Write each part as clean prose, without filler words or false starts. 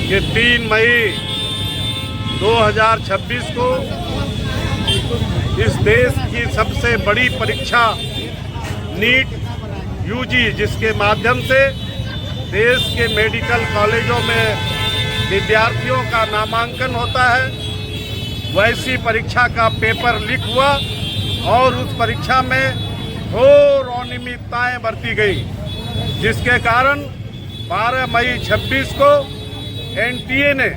कि 3 मई 2026 को इस देश की सबसे बड़ी परीक्षा नीट यूजी, जिसके माध्यम से देश के मेडिकल कॉलेजों में विद्यार्थियों का नामांकन होता है, वैसी परीक्षा का पेपर लीक हुआ और उस परीक्षा में घोर अनियमितताएं बरती गई, जिसके कारण 12 मई 26 को एनटीए ने,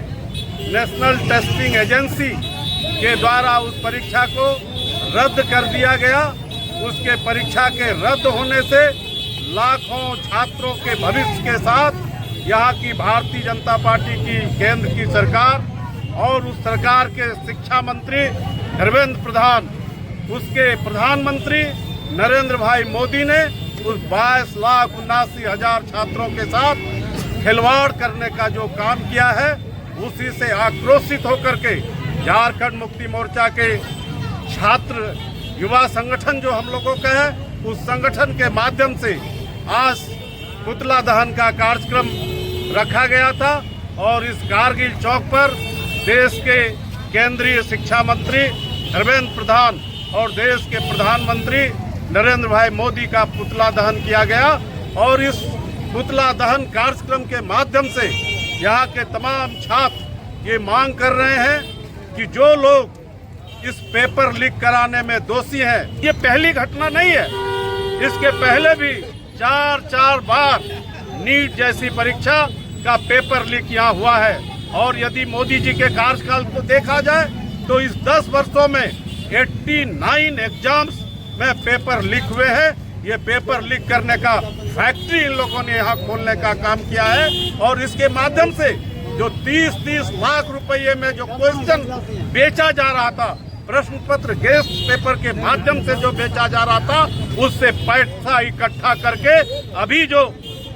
नेशनल टेस्टिंग एजेंसी के द्वारा उस परीक्षा को रद्द कर दिया गया। उसके परीक्षा के रद्द होने से लाखों छात्रों के भविष्य के साथ यहाँ की भारतीय जनता पार्टी की केंद्र की सरकार और उस सरकार के शिक्षा मंत्री धर्मेंद्र प्रधान, उसके प्रधानमंत्री नरेंद्र भाई मोदी ने उस 22,79,000 छात्रों के साथ खिलवाड़ करने का जो काम किया है, उसी से आक्रोशित होकर के झारखंड मुक्ति मोर्चा के छात्र युवा संगठन जो हम लोगों का है, उस संगठन के माध्यम से आज पुतला दहन का कार्यक्रम रखा गया था और इस कारगिल चौक पर देश के केंद्रीय शिक्षा मंत्री धर्मेंद्र प्रधान और देश के प्रधानमंत्री नरेंद्र भाई मोदी का पुतला दहन किया गया। और इस पुतला दहन कार्यक्रम के माध्यम से यहाँ के तमाम छात्र ये मांग कर रहे हैं कि जो लोग इस पेपर लीक कराने में दोषी हैं, ये पहली घटना नहीं है, इसके पहले भी 4 बार नीट जैसी परीक्षा का पेपर लीक यहाँ हुआ है। और यदि मोदी जी के कार्यकाल को देखा जाए तो इस 10 वर्षों में 89 एग्जाम्स में पेपर लीक हुए हैं। ये पेपर लीक करने का फैक्ट्री इन लोगों ने यहाँ खोलने का काम किया है और इसके माध्यम से जो 30-30 लाख रुपए में जो क्वेश्चन बेचा जा रहा था, प्रश्न पत्र गेस्ट पेपर के माध्यम से जो बेचा जा रहा था, उससे पैसा इकट्ठा करके अभी जो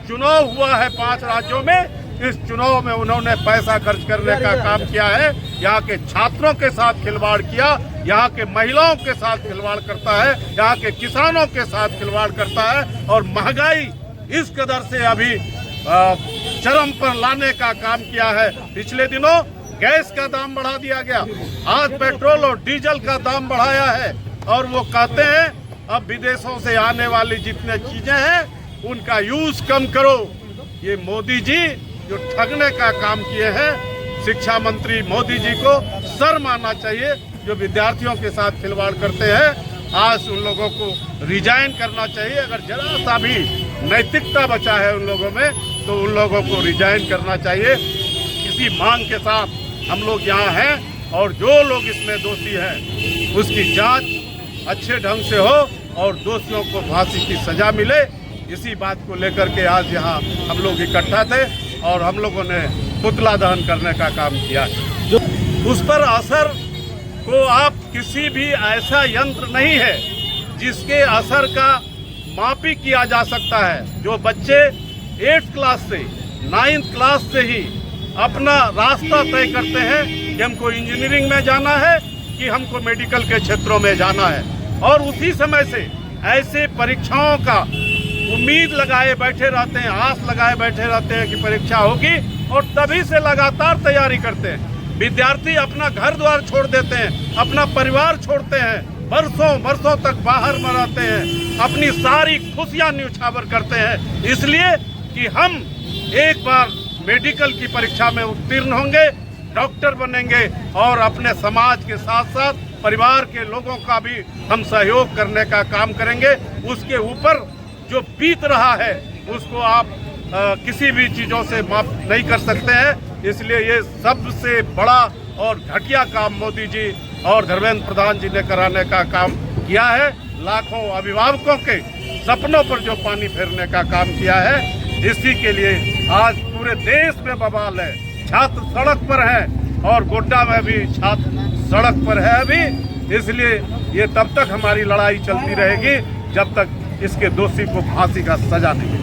चुनाव हुआ है 5 राज्यों में, इस चुनाव में उन्होंने पैसा खर्च करने का काम किया है। यहाँ के छात्रों के साथ खिलवाड़ किया, यहाँ के महिलाओं के साथ खिलवाड़ करता है, यहाँ के किसानों के साथ खिलवाड़ करता है और महंगाई इस कदर से अभी चरम पर लाने का काम किया है। पिछले दिनों गैस का दाम बढ़ा दिया गया, आज पेट्रोल और डीजल का दाम बढ़ाया है और वो कहते हैं अब विदेशों से आने वाली जितने चीजें हैं उनका यूज कम करो। ये मोदी जी जो ठगने का काम किए हैं, शिक्षा मंत्री मोदी जी को शर्म आना चाहिए। जो विद्यार्थियों के साथ खिलवाड़ करते हैं, आज उन लोगों को रिजाइन करना चाहिए। अगर जरा सा भी नैतिकता बचा है उन लोगों में तो उन लोगों को रिजाइन करना चाहिए। इसी मांग के साथ हम लोग यहाँ हैं और जो लोग इसमें दोषी हैं उसकी जांच अच्छे ढंग से हो और दोषियों को फांसी की सजा मिले। इसी बात को लेकर के आज यहाँ हम लोग इकट्ठा थे और हम लोगों ने पुतला दहन करने का काम किया। उस पर असर को आप किसी भी ऐसा यंत्र नहीं है जिसके असर का मापी किया जा सकता है। जो बच्चे 8th क्लास से 9th क्लास से ही अपना रास्ता तय करते हैं कि हमको इंजीनियरिंग में जाना है कि हमको मेडिकल के क्षेत्रों में जाना है, और उसी समय से ऐसे परीक्षाओं का उम्मीद लगाए बैठे रहते हैं, आस लगाए बैठे रहते हैं कि परीक्षा होगी और तभी से लगातार तैयारी करते हैं। विद्यार्थी अपना घर द्वार छोड़ देते हैं, अपना परिवार छोड़ते हैं, वर्षों तक बाहर में रहते हैं, अपनी सारी खुशियां न्यौछावर करते हैं, इसलिए कि हम एक बार मेडिकल की परीक्षा में उत्तीर्ण होंगे, डॉक्टर बनेंगे और अपने समाज के साथ साथ परिवार के लोगों का भी हम सहयोग करने का काम करेंगे। उसके ऊपर जो बीत रहा है उसको आप किसी भी चीज़ों से माफ नहीं कर सकते हैं। इसलिए ये सबसे बड़ा और घटिया काम मोदी जी और धर्मेंद्र प्रधान जी ने कराने का काम किया है। लाखों अभिभावकों के सपनों पर जो पानी फेरने का काम किया है, इसी के लिए आज पूरे देश में बवाल है। छात्र सड़क पर हैं और गोड्डा में भी छात्र सड़क पर है अभी। इसलिए ये तब तक हमारी लड़ाई चलती रहेगी जब तक इसके दोषी को फांसी का सजा नहीं